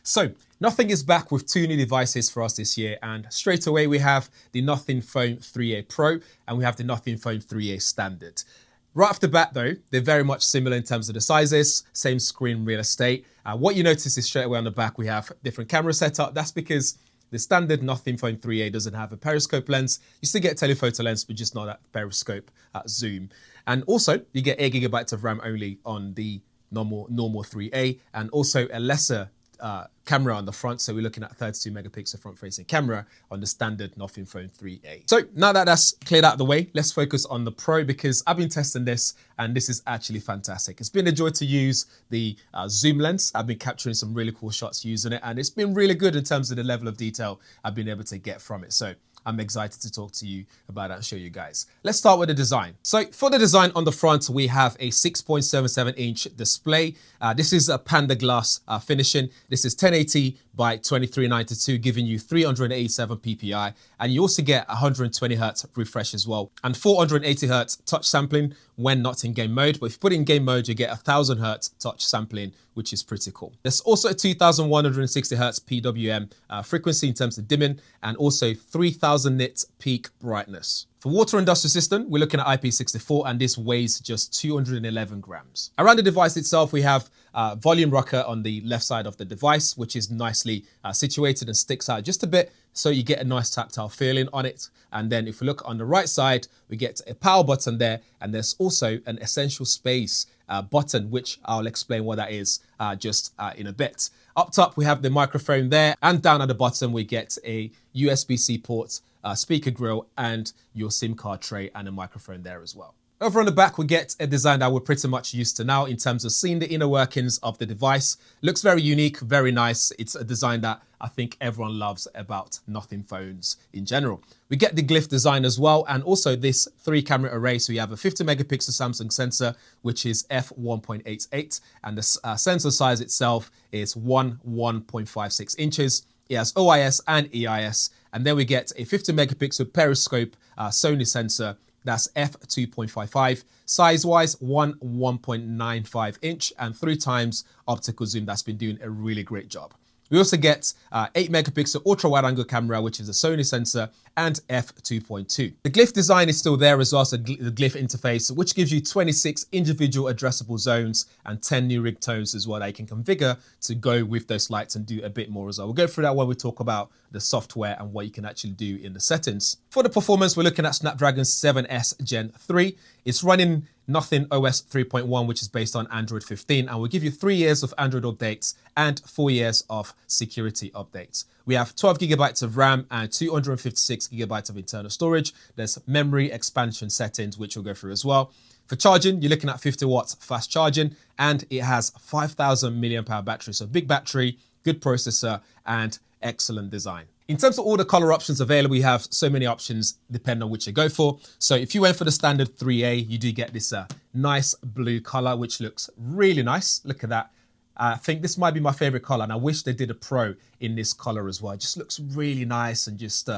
So Nothing is back with two new devices for us this year, and straight away we have the Nothing Phone 3A Pro and we have the Nothing Phone 3A Standard. Right off the bat though, they're very much similar in terms of the sizes, same screen real estate. What you notice is straight away on the back we have different camera setup. That's because the standard Nothing Phone 3A doesn't have a periscope lens. You still get telephoto lens, but just not that periscope zoom. And also you get 8GB of RAM only on the normal 3A, and also a lesser camera on the front, so we're looking at 32 megapixel front facing camera on the standard Nothing Phone 3A. So now that that's cleared out of the way, let's focus on the Pro, because I've been testing this and this is actually fantastic. It's been a joy to use the zoom lens. I've been capturing some really cool shots using it, and it's been really good in terms of the level of detail I've been able to get from it. So I'm excited to talk to you about that and show you guys. Let's start with the design. So for the design on the front, we have a 6.77 inch display. This is a Panda glass finishing. This is 1080 by 2392, giving you 387 ppi. And you also get 120 hertz refresh as well, and 480 hertz touch sampling when not in game mode. But if you put it in game mode, you get 1000 hertz touch sampling, which is pretty cool. There's also a 2160 hertz PWM frequency in terms of dimming, and also 3000 nits peak brightness. For water industrial system, we're looking at IP64, and this weighs just 211 grams. Around the device itself, we have volume rocker on the left side of the device, which is nicely situated and sticks out just a bit, so you get a nice tactile feeling on it. And then if we look on the right side, we get a power button there, and there's also an essential space button, which I'll explain what that is just in a bit. Up top, we have the microphone there, and down at the bottom, we get a USB-C port, speaker grill, and your SIM card tray, and a microphone there as well. Over on the back, we get a design that we're pretty much used to now in terms of seeing the inner workings of the device. Looks very unique, very nice. It's a design that I think everyone loves about Nothing phones in general. We get the glyph design as well, and also this 3-camera array. So you have a 50 megapixel Samsung sensor, which is f1.88, and the sensor size itself is 1.56 inches. It has OIS and EIS, and then we get a 50 megapixel periscope Sony sensor. That's f2.55. Size-wise, 1.95 inch, and 3 times optical zoom. That's been doing a really great job. We also get 8 megapixel ultra wide angle camera, which is a Sony sensor, and f2.2. The glyph design is still there as well, so the glyph interface, which gives you 26 individual addressable zones and 10 new ringtones as well that you can configure to go with those lights and do a bit more as well. We'll go through that when we talk about the software and what you can actually do in the settings. For the performance, we're looking at Snapdragon 7S Gen 3. It's running Nothing OS 3.1, which is based on Android 15, and will give you 3 years of Android updates and 4 years of security updates. We have 12 gigabytes of RAM and 256 gigabytes of internal storage. There's memory expansion settings, which we'll go through as well. For charging, you're looking at 50 watts fast charging, and it has 5,000 milliamp hour battery. So big battery, good processor, and excellent design. In terms of all the color options available, you have so many options depending on which you go for. So if you went for the standard 3A, you do get this nice blue color, which looks really nice. Look at that. I think this might be my favorite color, and I wish they did a Pro in this color as well. It just looks really nice and just,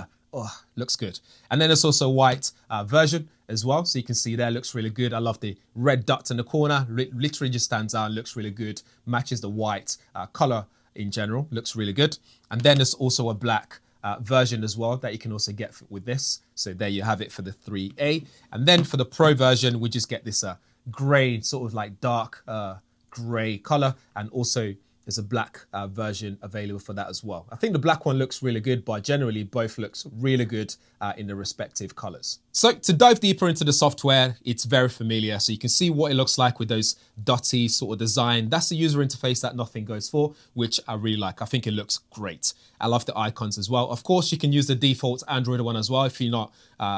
looks good. And then there's also a white version as well. So you can see there, looks really good. I love the red dot in the corner. Literally just stands out and looks really good. Matches the white color in general, looks really good. And then there's also a black version as well that you can also get with this. So there you have it for the 3A. And then for the Pro version, we just get this gray, sort of like dark gray color, and also there's a black version available for that as well. I think the black one looks really good, but generally both looks really good in the respective colors. So to dive deeper into the software, it's very familiar. So you can see what it looks like with those dotty sort of design. That's the user interface that Nothing goes for, which I really like. I think it looks great. I love the icons as well. Of course, you can use the default Android one as well if you're not,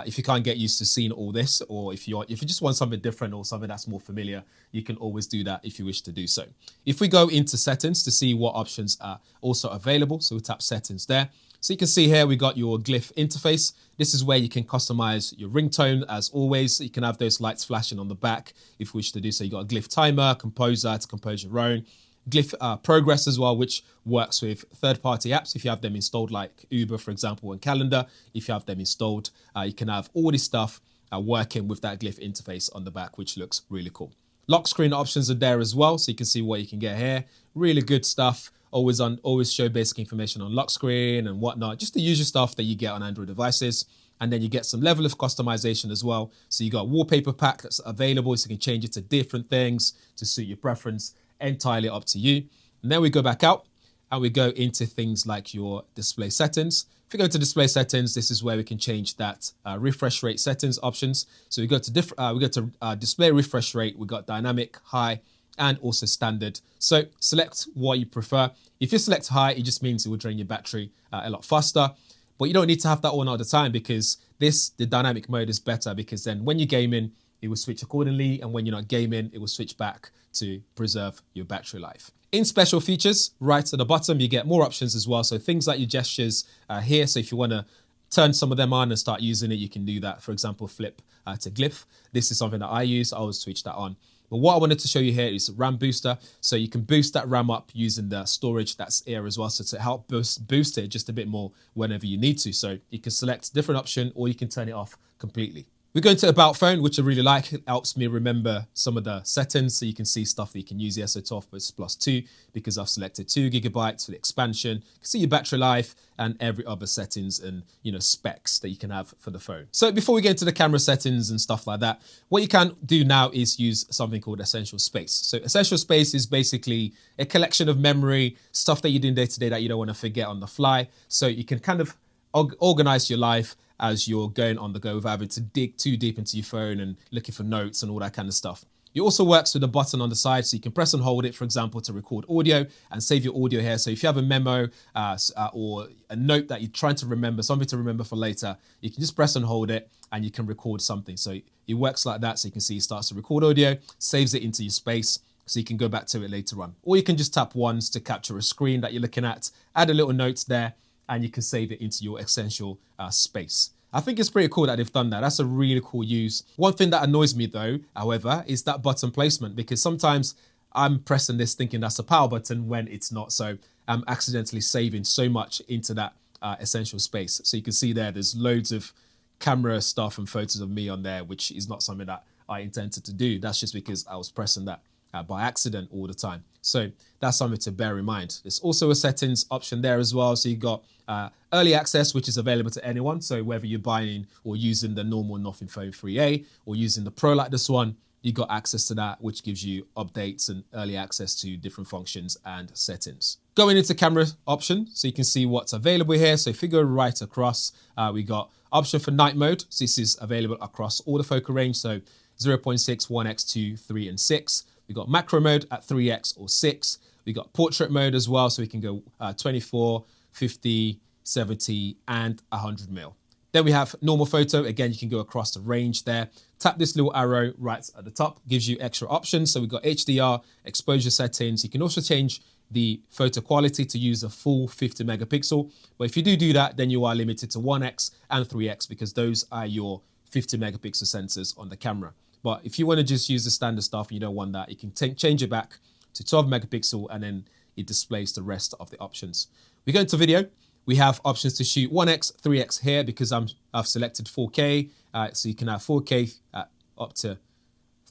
if you can't get used to seeing all this, or if you just want something different or something that's more familiar, you can always do that if you wish to do so. If we go into settings to see what options are also available, so we tap settings there. So you can see here we got your glyph interface. This is where you can customize your ringtone as always. You can have those lights flashing on the back if you wish to do so. You got a glyph timer, composer to compose your own. Glyph progress as well, which works with third-party apps if you have them installed, like Uber, for example, and Calendar. If you have them installed, you can have all this stuff working with that glyph interface on the back, which looks really cool. Lock screen options are there as well, so you can see what you can get here. Really good stuff always show basic information on lock screen and whatnot, just the usual stuff that you get on Android devices. And then you get some level of customization as well. So you got a wallpaper pack that's available, so you can change it to different things to suit your preference, entirely up to you. And then we go back out and we go into things like your display settings. If you go to display settings, this is where we can change that refresh rate settings options. So we go to display refresh rate. We got dynamic, high, and also standard. So select what you prefer. If you select high, it just means it will drain your battery a lot faster. But you don't need to have that on all the time, because the dynamic mode is better, because then when you're gaming, it will switch accordingly. And when you're not gaming, it will switch back to preserve your battery life. In special features, right at the bottom, you get more options as well. So things like your gestures here. So if you want to turn some of them on and start using it, you can do that. For example, flip to glyph. This is something that I use. I always switch that on. But what I wanted to show you here is RAM booster. So you can boost that RAM up using the storage that's here as well. So to help boost it just a bit more whenever you need to. So you can select a different option, or you can turn it off completely. We go into About Phone, which I really like. It helps me remember some of the settings, so you can see stuff that you can use here. So 12+2, because I've selected 2 GB for the expansion. You can see your battery life and every other settings and specs that you can have for the phone. So before we get into the camera settings and stuff like that, what you can do now is use something called Essential Space. So Essential Space is basically a collection of memory, stuff that you're doing day to day that you don't want to forget on the fly. So you can kind of organize your life as you're going on the go without having to dig too deep into your phone and looking for notes and all that kind of stuff. It also works with a button on the side, so you can press and hold it, for example, to record audio and save your audio here. So if you have a memo or a note that you're trying to remember, something to remember for later, you can just press and hold it and you can record something. So it works like that. So you can see it starts to record audio, saves it into your space, so you can go back to it later on. Or you can just tap once to capture a screen that you're looking at, add a little note there, and you can save it into your Essential space. I think it's pretty cool that they've done that. That's a really cool use. One thing that annoys me though, however, is that button placement, because sometimes I'm pressing this thinking that's a power button when it's not. So I'm accidentally saving so much into that Essential space. So you can see there's loads of camera stuff and photos of me on there, which is not something that I intended to do. That's just because I was pressing that by accident all the time. So that's something to bear in mind. There's also a settings option there as well. So you've got early access, which is available to anyone. So whether you're buying or using the normal Nothing Phone 3A or using the Pro like this one, you got access to that, which gives you updates and early access to different functions and settings. Going into camera option, so you can see what's available here. So if you go right across, we got option for night mode. So this is available across all the focal range. So 0.6, 1x, 2, 3, and 6. We got macro mode at 3x or 6. We got portrait mode as well, so we can go 24, 50, 70, and 100 mil. Then we have normal photo. Again, you can go across the range there. Tap this little arrow right at the top, gives you extra options. So we've got HDR, exposure settings. You can also change the photo quality to use a full 50 megapixel. But if you do that, then you are limited to 1x and 3x, because those are your 50 megapixel sensors on the camera. But if you want to just use the standard stuff and you don't want that, you can change it back to 12 megapixel and then it displays the rest of the options. We go into video. We have options to shoot 1x, 3x here because I've selected 4K. So you can have 4K at up to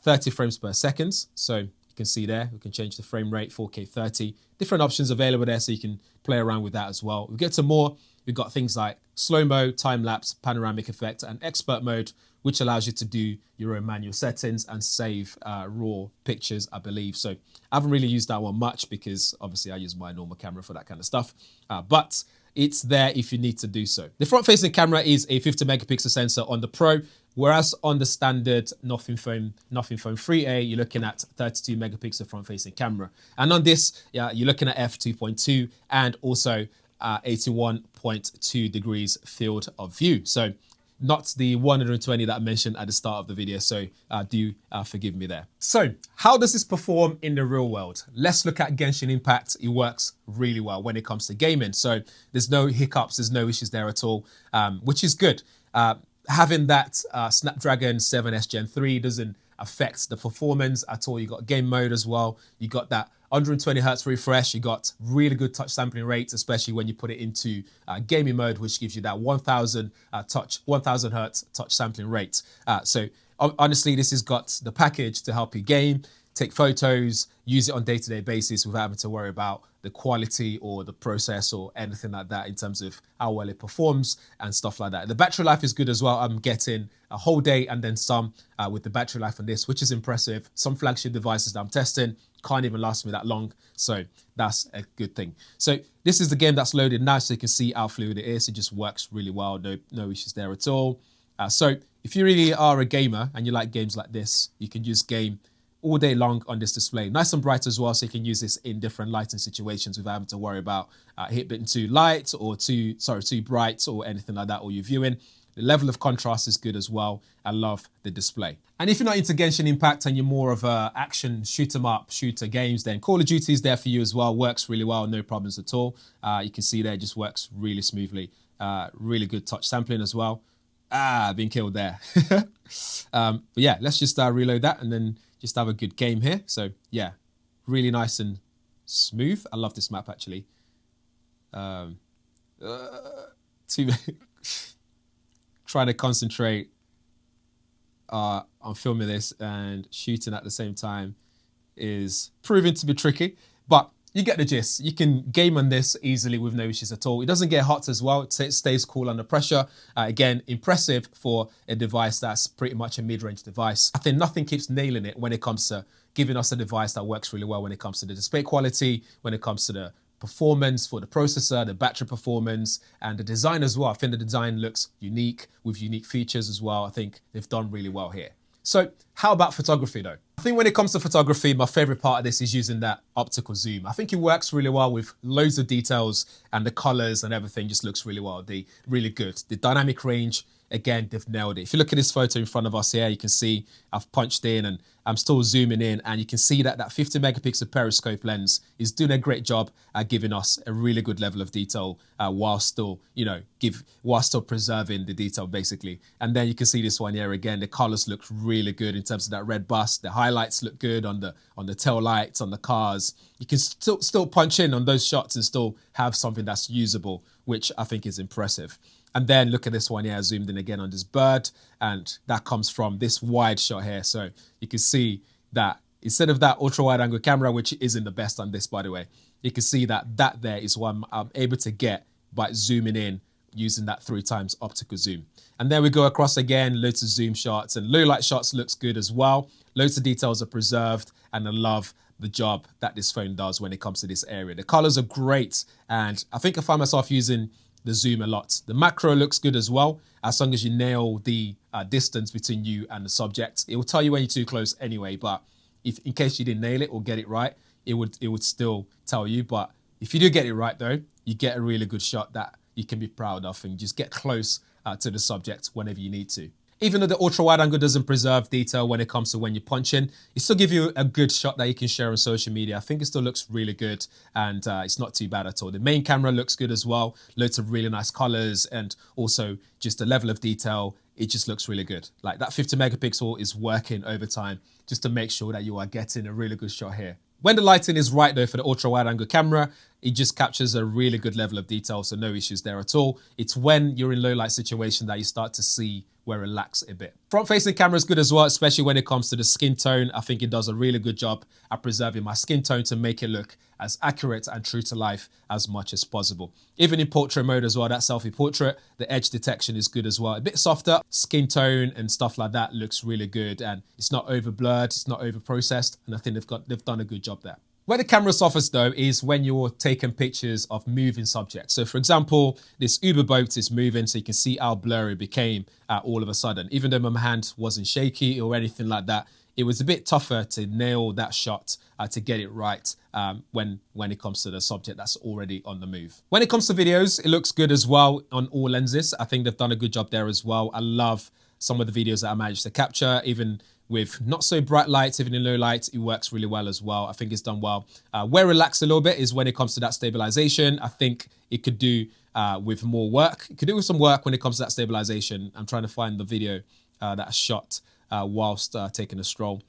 30 frames per second. So you can see there, we can change the frame rate, 4K 30. Different options available there, so you can play around with that as well. We get to more. We've got things like slow-mo, time-lapse, panoramic effect, and expert mode, which allows you to do your own manual settings and save raw pictures, I believe. So I haven't really used that one much because obviously I use my normal camera for that kind of stuff. But it's there if you need to do so. The front-facing camera is a 50 megapixel sensor on the Pro, whereas on the standard Nothing Phone 3A, you're looking at 32 megapixel front-facing camera. And on this, you're looking at f2.2 and also 81.2 degrees field of view. So not the 120 that I mentioned at the start of the video, so do forgive me there. So how does this perform in the real world? Let's look at Genshin Impact. It works really well when it comes to gaming. So there's no hiccups, there's no issues there at all, which is good. Having that Snapdragon 7S Gen 3 doesn't affect the performance at all. You got game mode as well. You got that 120 hertz refresh. You got really good touch sampling rates, especially when you put it into gaming mode, which gives you that 1000 hertz touch sampling rate. So honestly, this has got the package to help you game, take photos, use it on day-to-day basis without having to worry about the quality or the process or anything like that in terms of how well it performs and stuff like that. The battery life is good as well. I'm getting a whole day and then some with the battery life on this, which is impressive. Some flagship devices that I'm testing can't even last me that long, so that's a good thing. So this is the game that's loaded now, so you can see how fluid it is. It just works really well, no issues there at all. So if you really are a gamer and you like games like this, you can use game all day long on this display. Nice and bright as well, so you can use this in different lighting situations without having to worry about it being too light or too bright or anything like that, or you're viewing. The level of contrast is good as well. I love the display. And if you're not into Genshin Impact and you're more of a action shoot 'em up shooter games, then Call of Duty is there for you as well. Works really well, no problems at all. You can see there, it just works really smoothly. Really good touch sampling as well. Been killed there. But yeah, let's just reload that and then just have a good game here. So yeah, really nice and smooth. I love this map actually. Trying to concentrate on filming this and shooting at the same time is proving to be tricky, but you get the gist. You can game on this easily with no issues at all. It doesn't get hot as well. It stays cool under pressure. Again, impressive for a device that's pretty much a mid-range device. I think nothing keeps nailing it when it comes to giving us a device that works really well when it comes to the display quality, when it comes to the performance for the processor, the battery performance, and the design as well. I think the design looks unique with unique features as well. I think they've done really well here. So how about photography though? I think when it comes to photography, my favorite part of this is using that optical zoom. I think it works really well with loads of details, and the colors and everything just looks really well. Really good. The dynamic range, again, they've nailed it. If you look at this photo in front of us here, you can see I've punched in and I'm still zooming in, and you can see that 50 megapixel periscope lens is doing a great job at giving us a really good level of detail while still, while still preserving the detail basically. And then you can see this one here again, the colors look really good in terms of that red bust. The highlights look good on the tail lights, on the cars. You can still punch in on those shots and still have something that's usable, which I think is impressive. And then look at this one here, I zoomed in again on this bird, and that comes from this wide shot here. So you can see that instead of that ultra wide angle camera, which isn't the best on this, by the way, you can see that there is what I'm able to get by zooming in using that 3x optical zoom. And then we go across again, loads of zoom shots, and low light shots looks good as well. Loads of details are preserved, and I love the job that this phone does when it comes to this area. The colors are great, and I think I find myself using the zoom a lot. The macro looks good as well, as long as you nail the distance between you and the subject. It will tell you when you're too close anyway, but if in case you didn't nail it or get it right, it would still tell you. But if you do get it right though, you get a really good shot that you can be proud of, and just get close to the subject whenever you need to. Even though the ultra wide angle doesn't preserve detail when it comes to when you punch in, it still gives you a good shot that you can share on social media. I think it still looks really good, and it's not too bad at all. The main camera looks good as well. Loads of really nice colors, and also just the level of detail. It just looks really good. Like that 50 megapixel is working overtime just to make sure that you are getting a really good shot here. When the lighting is right though for the ultra wide angle camera, it just captures a really good level of detail, so no issues there at all. It's when you're in low light situation that you start to see where it lacks a bit. Front facing camera is good as well, especially when it comes to the skin tone. I think it does a really good job at preserving my skin tone to make it look as accurate and true to life as much as possible. Even in portrait mode as well, that selfie portrait, the edge detection is good as well. A bit softer, skin tone and stuff like that looks really good, and it's not over blurred, it's not over processed, and I think they've done a good job there. Where the camera suffers though is when you're taking pictures of moving subjects. So for example, this Uber boat is moving, so you can see how blurry it became all of a sudden. Even though my hand wasn't shaky or anything like that, it was a bit tougher to nail that shot to get it right when it comes to the subject that's already on the move. When it comes to videos, it looks good as well on all lenses. I think they've done a good job there as well. I love some of the videos that I managed to capture, even with not so bright lights, even in low light, it works really well as well. I think it's done well. Where it lacks a little bit is when it comes to that stabilization. I think it could do with more work. It could do with some work when it comes to that stabilization. I'm trying to find the video that I shot whilst taking a stroll,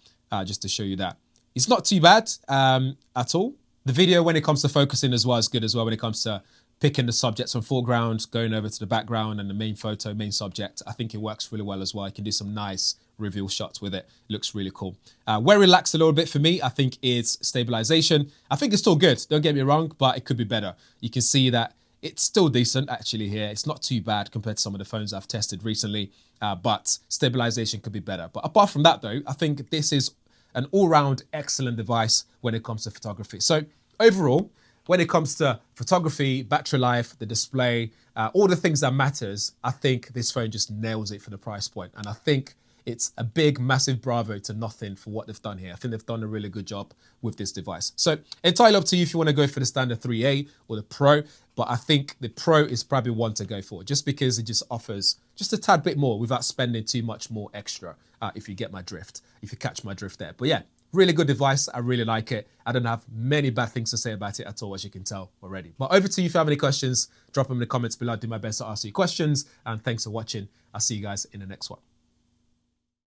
just to show you that. It's not too bad at all. The video when it comes to focusing as well is good as well when it comes to picking the subjects from foreground, going over to the background and the main photo, main subject. I think it works really well as well. You can do some nice reveal shots with it. It looks really cool. Where it lacks a little bit for me, I think, is stabilization. I think it's still good, don't get me wrong, but it could be better. You can see that it's still decent actually here. It's not too bad compared to some of the phones I've tested recently, but stabilization could be better. But apart from that though, I think this is an all-round excellent device when it comes to photography. So overall, when it comes to photography, battery life, the display, all the things that matters, I think this phone just nails it for the price point. And I think it's a big, massive bravo to Nothing for what they've done here. I think they've done a really good job with this device. So entirely up to you if you want to go for the standard 3A or the Pro, but I think the Pro is probably one to go for just because it just offers just a tad bit more without spending too much more extra, if you get my drift, if you catch my drift there. But yeah, really good device. I really like it. I don't have many bad things to say about it at all, as you can tell already. But over to you if you have any questions, drop them in the comments below. I'll do my best to answer your questions. And thanks for watching. I'll see you guys in the next one.